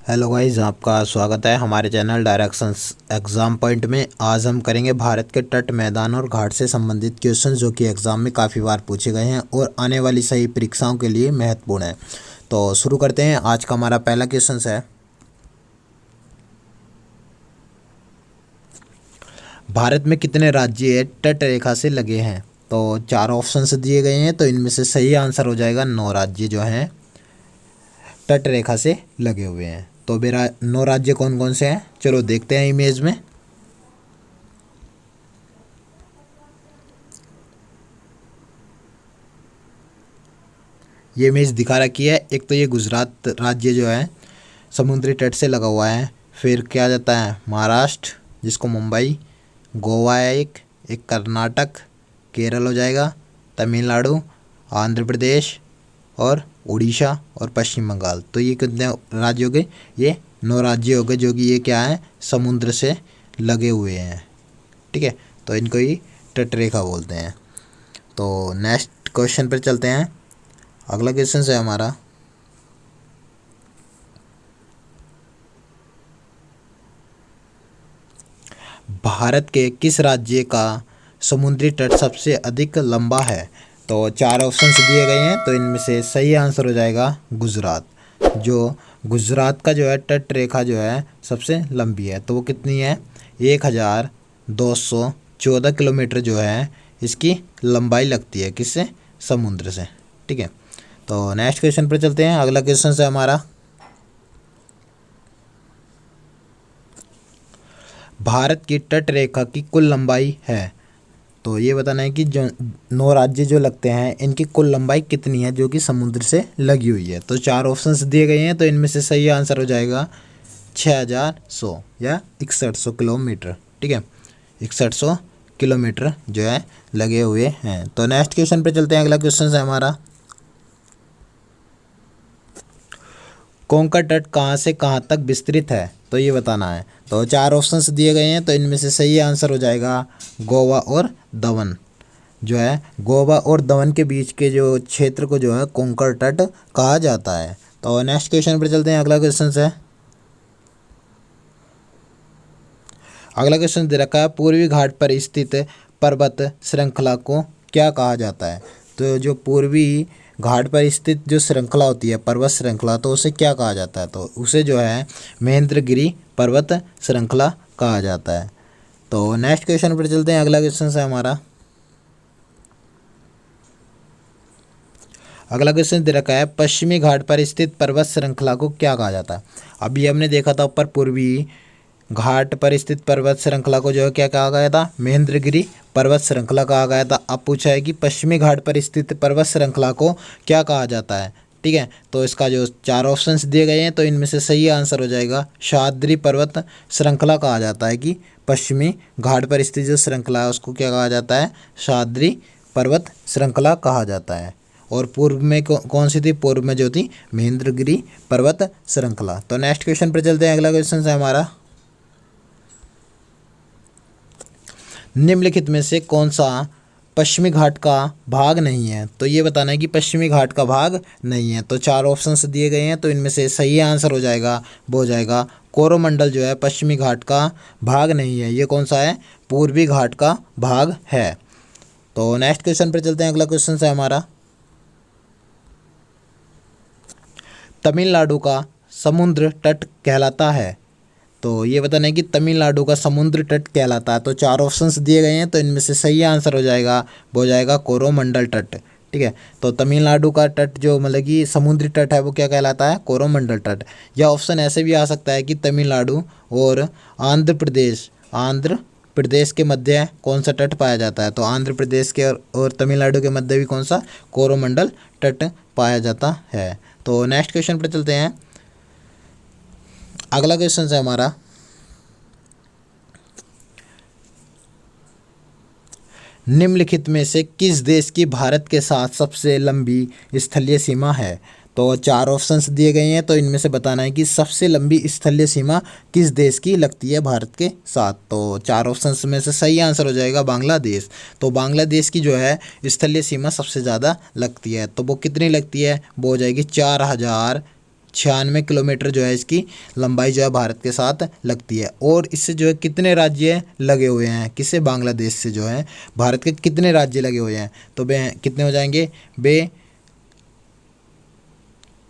Hello guys, आपका स्वागत है हमारे चैनल डायरेक्शंस एग्ज़ाम पॉइंट में। आज हम करेंगे भारत के तट, मैदान और घाट से संबंधित क्वेश्चन जो कि एग्ज़ाम में काफ़ी बार पूछे गए हैं और आने वाली सही परीक्षाओं के लिए महत्वपूर्ण है। तो शुरू करते हैं। आज का हमारा पहला क्वेश्चन है, भारत में कितने राज्य तट रेखा से लगे हैं? तो चार ऑप्शंस दिए गए हैं, तो इनमें से सही आंसर हो जाएगा 9 राज्य जो हैं तट रेखा से लगे हुए हैं। तो मेरा 9 राज्य कौन कौन से हैं, चलो देखते हैं इमेज में। ये इमेज दिखा रखी है। एक तो ये गुजरात राज्य जो है समुद्री तट से लगा हुआ है। फिर क्या जाता है महाराष्ट्र, जिसको मुंबई, गोवा है, एक कर्नाटक, केरल हो जाएगा, तमिलनाडु, आंध्र प्रदेश और उड़ीसा और पश्चिम बंगाल। तो ये कितने राज्य हो गए? ये 9 राज्य हो गए जो कि ये क्या है, समुद्र से लगे हुए हैं। ठीक है, तो इनको ही तट रेखा बोलते हैं। तो नेक्स्ट क्वेश्चन पर चलते हैं। अगला क्वेश्चन है हमारा, भारत के किस राज्य का समुद्री तट सबसे अधिक लंबा है? तो चार ऑप्शंस दिए गए हैं, तो इनमें से सही आंसर हो जाएगा गुजरात। जो गुजरात का जो है तट रेखा जो है सबसे लंबी है। तो वो कितनी है? 1214 किलोमीटर जो है इसकी लंबाई लगती है। किससे? समुद्र से। ठीक है, तो नेक्स्ट क्वेश्चन पर चलते हैं। अगला क्वेश्चन है हमारा, भारत की तट रेखा की कुल लंबाई है। तो ये बताना है कि जो 9 राज्य जो लगते हैं इनकी कुल लंबाई कितनी है जो कि समुद्र से लगी हुई है। तो चार ऑप्शंस दिए गए हैं, तो इनमें से सही आंसर हो जाएगा 6100 या 6100 किलोमीटर। ठीक है, 6100 किलोमीटर जो है लगे हुए हैं। तो नेक्स्ट क्वेश्चन पे चलते हैं। अगला क्वेश्चन है हमारा, कोंकण तट कहाँ से कहाँ तक विस्तृत है? तो ये बताना है। तो चार ऑप्शंस दिए गए हैं, तो इनमें से सही आंसर हो जाएगा गोवा और दमन। जो है गोवा और दमन के बीच के जो क्षेत्र को जो है कोंकण तट कहा जाता है। तो नेक्स्ट क्वेश्चन पर चलते हैं। अगला क्वेश्चन है, अगला क्वेश्चन दे रखा है, पूर्वी घाट पर स्थित पर्वत श्रृंखला को क्या कहा जाता है? तो जो पूर्वी घाट पर स्थित जो श्रृंखला होती है, पर्वत श्रृंखला, तो उसे क्या कहा जाता है? तो उसे जो है महेंद्रगिरी पर्वत श्रृंखला कहा जाता है। तो नेक्स्ट क्वेश्चन पर चलते हैं। अगला क्वेश्चन है हमारा, अगला क्वेश्चन दे रखा है, पश्चिमी घाट पर स्थित पर्वत श्रृंखला को क्या कहा जाता है? अभी हमने देखा था ऊपर पूर्वी घाट पर स्थित पर्वत श्रृंखला को जो है क्या कहा गया था? महेंद्रगिरी पर्वत श्रृंखला कहा गया था। अब पूछा है कि पश्चिमी घाट पर स्थित पर्वत श्रृंखला को क्या कहा जाता है? ठीक है, तो इसका जो चार ऑप्शंस दिए गए हैं, तो इनमें से सही आंसर हो जाएगा सह्याद्री पर्वत श्रृंखला कहा जाता है। कि पश्चिमी घाट पर स्थित जो श्रृंखला है उसको क्या कहा जाता है? सह्याद्री पर्वत श्रृंखला कहा जाता है। और पूर्व में कौन सी थी? पूर्व में जो थी महेंद्रगिरी पर्वत श्रृंखला। तो नेक्स्ट क्वेश्चन पर चलते हैं। अगला क्वेश्चन है हमारा, निम्नलिखित में से कौन सा पश्चिमी घाट का भाग नहीं है? तो ये बताना है कि पश्चिमी घाट का भाग नहीं है। तो चार ऑप्शंस दिए गए हैं, तो इनमें से सही आंसर हो जाएगा, वो हो जाएगा कोरोमंडल जो है पश्चिमी घाट का भाग नहीं है। ये कौन सा है? पूर्वी घाट का भाग है। तो नेक्स्ट क्वेश्चन पर चलते हैं। अगला क्वेश्चन है हमारा, तमिलनाडु का समुद्र तट कहलाता है। तो ये बताना है कि तमिलनाडु का समुद्र तट कहलाता है। तो चार ऑप्शंस दिए गए हैं, तो इनमें से सही आंसर हो जाएगा, वो हो जाएगा कोरोमंडल तट। ठीक है, तो तमिलनाडु का तट जो मतलब कि समुद्री तट है वो क्या कहलाता है? कोरोमंडल तट। या ऑप्शन ऐसे भी आ सकता है कि तमिलनाडु और आंध्र प्रदेश के मध्य कौन सा तट पाया जाता है? तो आंध्र प्रदेश के और तमिलनाडु के मध्य भी कौन सा? कोरोमंडल तट पाया जाता है। तो नेक्स्ट क्वेश्चन पर चलते हैं। अगला क्वेश्चन है हमारा, निम्नलिखित में से किस देश की भारत के साथ सबसे लंबी स्थलीय सीमा है? तो चार ऑप्शंस दिए गए हैं, तो इनमें से बताना है कि सबसे लंबी स्थलीय सीमा किस देश की लगती है भारत के साथ। तो चार ऑप्शंस में से सही आंसर हो जाएगा बांग्लादेश। तो बांग्लादेश की जो है स्थलीय सीमा सबसे ज़्यादा लगती है। तो वो कितनी लगती है? वो हो जाएगी 4000 किलोमीटर जो है इसकी लंबाई जो है भारत के साथ लगती है। और इससे जो है कितने राज्य लगे हुए हैं, किससे, बांग्लादेश से जो है भारत के कितने राज्य लगे हुए हैं, तो बे कितने हो जाएंगे बे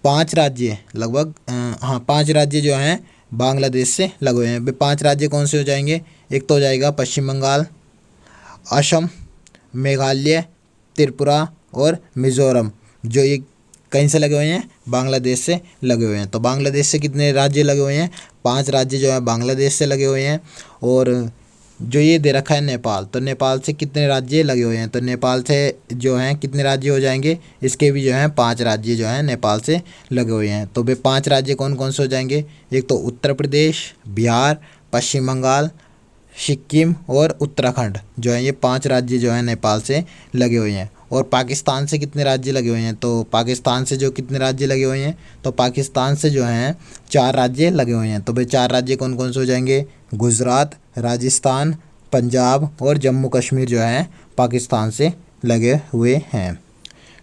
5 राज्य लगभग, हाँ 5 राज्य जो हैं बांग्लादेश से लगे हुए हैं। वे 5 राज्य कौन से हो जाएंगे, एक तो हो जाएगा पश्चिम बंगाल, असम, मेघालय, त्रिपुरा और मिज़ोरम, जो ये कहीं से लगे हुए हैं, बांग्लादेश से लगे हुए हैं। तो बांग्लादेश से कितने राज्य लगे हुए हैं, 5 राज्य जो है बांग्लादेश से लगे हुए हैं। और जो ये दे रखा है नेपाल, तो नेपाल से कितने राज्य लगे हुए हैं, तो नेपाल से जो हैं कितने राज्य हो जाएंगे, इसके भी जो हैं 5 राज्य जो हैं नेपाल से लगे हुए हैं। तो वे 5 राज्य कौन कौन से हो जाएंगे, एक तो उत्तर प्रदेश, बिहार, पश्चिम बंगाल, सिक्किम और उत्तराखंड, जो है ये 5 राज्य जो हैं नेपाल से लगे हुए हैं। और पाकिस्तान से कितने राज्य लगे हुए हैं, तो पाकिस्तान से जो कितने राज्य लगे हुए हैं, तो पाकिस्तान से जो हैं 4 राज्य लगे हुए हैं। तो भाई 4 राज्य कौन कौन से हो जाएंगे, गुजरात, राजस्थान, पंजाब और जम्मू कश्मीर जो है पाकिस्तान से लगे हुए हैं।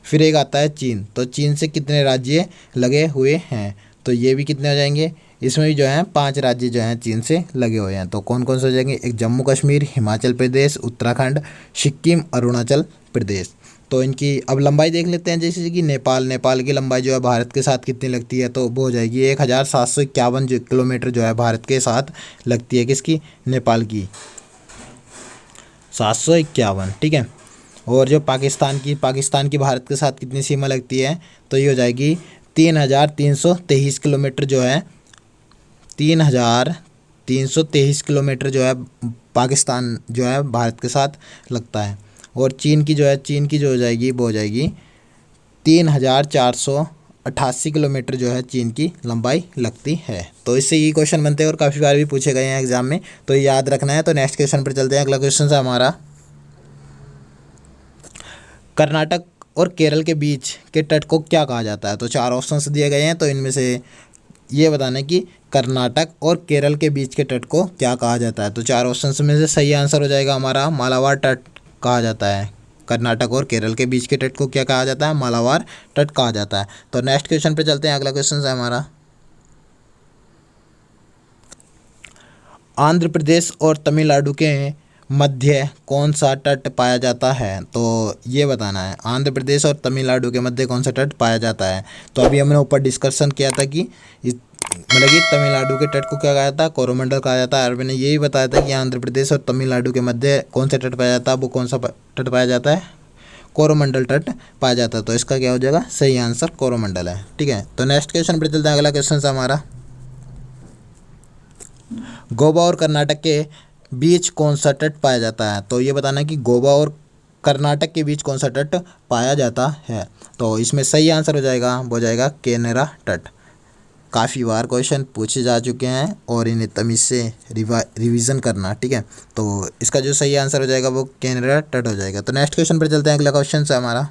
फिर एक आता है चीन, तो चीन से कितने राज्य लगे हुए हैं, तो ये भी कितने हो जाएंगे, इसमें भी जो है 5 राज्य जो हैं चीन से लगे हुए हैं। तो कौन कौन से हो जाएंगे, एक जम्मू कश्मीर, हिमाचल प्रदेश, उत्तराखंड, सिक्किम, अरुणाचल प्रदेश। तो इनकी अब लंबाई देख लेते हैं, जैसे कि नेपाल की लंबाई जो है भारत के साथ कितनी लगती है, तो वो हो जाएगी 1751 किलोमीटर जो है भारत के साथ लगती है, किसकी, नेपाल की 751, ठीक है। और जो पाकिस्तान की भारत के साथ कितनी सीमा लगती है, तो ये हो जाएगी 3323 किलोमीटर जो है, 3323 किलोमीटर जो है पाकिस्तान जो है भारत के साथ लगता है। और चीन की जो हो जाएगी वो हो जाएगी 3488 किलोमीटर जो है चीन की लंबाई लगती है। तो इससे ये क्वेश्चन बनते हैं और काफ़ी बार भी पूछे गए हैं एग्जाम में, तो ये याद रखना है। तो नेक्स्ट क्वेश्चन पर चलते हैं। अगला क्वेश्चन है हमारा, कर्नाटक और केरल के बीच के तट को क्या कहा जाता है, तो 4 ऑप्शंस दिए गए हैं, तो इनमें से ये बताना है कि कर्नाटक और केरल के बीच के तट को क्या कहा जाता है। तो 4 ऑप्शंस में से सही आंसर हो जाएगा हमारा मालाबार तट कहा जाता है। कर्नाटक और केरल के बीच के तट को क्या कहा जाता है, मालाबार तट कहा जाता है। तो नेक्स्ट क्वेश्चन पे चलते हैं। अगला क्वेश्चन है हमारा, आंध्र प्रदेश और तमिलनाडु के मध्य कौन सा तट पाया जाता है, तो ये बताना है, आंध्र प्रदेश और तमिलनाडु के मध्य कौन सा तट पाया जाता है। तो अभी हमने ऊपर डिस्कशन किया था कि मतलब कि तमिलनाडु के तट को क्या कहा जाता है, कोरोमंडल कहा जाता है। और मैंने यही बताया था कि आंध्र प्रदेश और तमिलनाडु के मध्य कौन सा तट पाया जाता है, वो कौन सा तट पाया जाता है, कोरोमंडल तट पाया जाता है। तो इसका क्या हो जाएगा, सही आंसर कोरोमंडल है, ठीक है। तो नेक्स्ट क्वेश्चन पर चलते हैं। अगला क्वेश्चन है हमारा, गोवा और कर्नाटक के बीच कौन सा तट पाया जाता है, तो ये बताना है कि गोवा और कर्नाटक के बीच कौन सा तट पाया जाता है। तो इसमें सही आंसर हो जाएगा, वो हो जाएगा केनरा तट। काफ़ी बार क्वेश्चन पूछे जा चुके हैं और इन्हें तमीज़ से रिवीजन करना, ठीक है। तो इसका जो सही आंसर हो जाएगा वो केनरा तट हो जाएगा। तो नेक्स्ट क्वेश्चन पर चलते हैं। अगला क्वेश्चन है हमारा,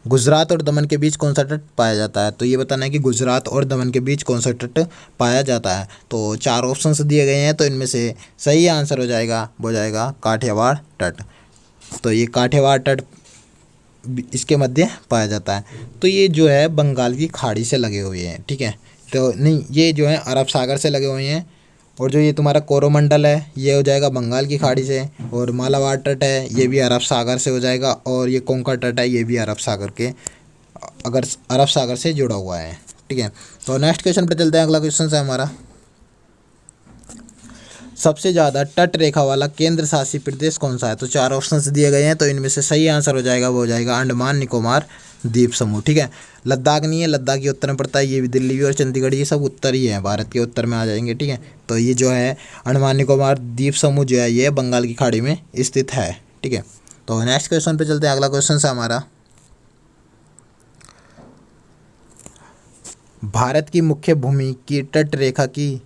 गुजरात और दमन के बीच कौन सा तट पाया जाता है, तो ये बताना है कि गुजरात और दमन के बीच कौन सा तट पाया जाता है। तो 4 ऑप्शंस दिए गए हैं, तो इनमें से सही आंसर हो जाएगा, वो हो जाएगा काठियावाड़ तट। तो ये काठियावाड़ तट इसके मध्य पाया जाता है। तो ये जो है बंगाल की खाड़ी से लगे हुए हैं, ठीक है। तो नहीं, ये जो है अरब सागर से लगे हुए हैं। और जो ये तुम्हारा कोरोमंडल है ये हो जाएगा बंगाल की खाड़ी से। और मालाबार तट है ये भी अरब सागर से हो जाएगा। और ये कोंकण तट है ये भी अरब सागर के अरब सागर से जुड़ा हुआ है, ठीक है। तो नेक्स्ट क्वेश्चन पर चलते हैं। अगला क्वेश्चन है हमारा, सबसे ज़्यादा तट रेखा वाला केंद्र शासित प्रदेश कौन सा है, तो 4 ऑप्शंस दिए गए हैं, तो इनमें से सही आंसर हो जाएगा, वो हो जाएगा अंडमान निकोबार द्वीप समूह, ठीक है। लद्दाख नहीं है, लद्दाख ये उत्तर में पड़ता है, ये भी दिल्ली भी और चंडीगढ़ ये सब उत्तर ही है, भारत के उत्तर में आ जाएंगे, ठीक है। तो ये जो है अंडमान निकोबार द्वीप समूह जो है ये बंगाल की खाड़ी में स्थित है, ठीक है। तो नेक्स्ट क्वेश्चन पे चलते हैं। अगला क्वेश्चन है हमारा, भारत की मुख्य भूमि की तट रेखा की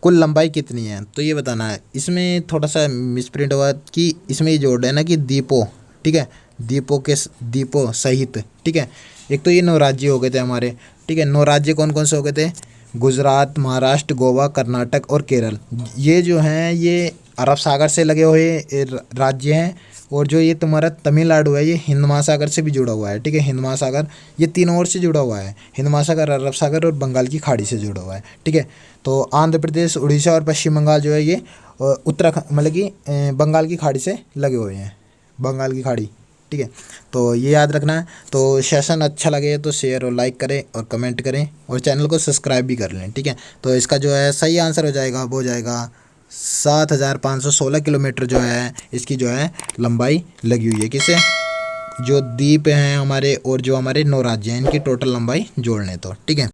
कुल लंबाई कितनी है, तो ये बताना है। इसमें थोड़ा सा मिसप्रिंट हुआ कि इसमें ये जोड़ है ना कि द्वीपों, ठीक है, द्वीपों सहित, ठीक है। एक तो ये 9 राज्य हो गए थे हमारे, ठीक है। 9 राज्य कौन कौन से हो गए थे, गुजरात, महाराष्ट्र, गोवा, कर्नाटक और केरल। ये जो हैं ये अरब सागर से लगे हुए राज्य हैं। और जो ये तुम्हारा तमिलनाडु है ये हिंद महासागर से भी जुड़ा हुआ है, ठीक है। हिंद महासागर ये तीनों ओर से जुड़ा हुआ है, हिंद महासागर, अरब सागर और बंगाल की खाड़ी से जुड़ा हुआ है, ठीक है। तो आंध्र प्रदेश, उड़ीसा और पश्चिम बंगाल जो है ये उत्तराखंड मतलब कि बंगाल की खाड़ी से लगे हुए हैं, बंगाल की खाड़ी, ठीक है। तो ये याद रखना है। तो सेशन अच्छा लगे तो शेयर और लाइक करें और कमेंट करें और चैनल को सब्सक्राइब भी कर लें, ठीक है। तो इसका जो है सही आंसर हो जाएगा, वो हो जाएगा 7516 किलोमीटर जो है इसकी जो है लंबाई लगी हुई है। किसे? जो द्वीप हैं हमारे और जो हमारे 9 राज्य हैं इनकी टोटल लंबाई जोड़ लें तो, ठीक है।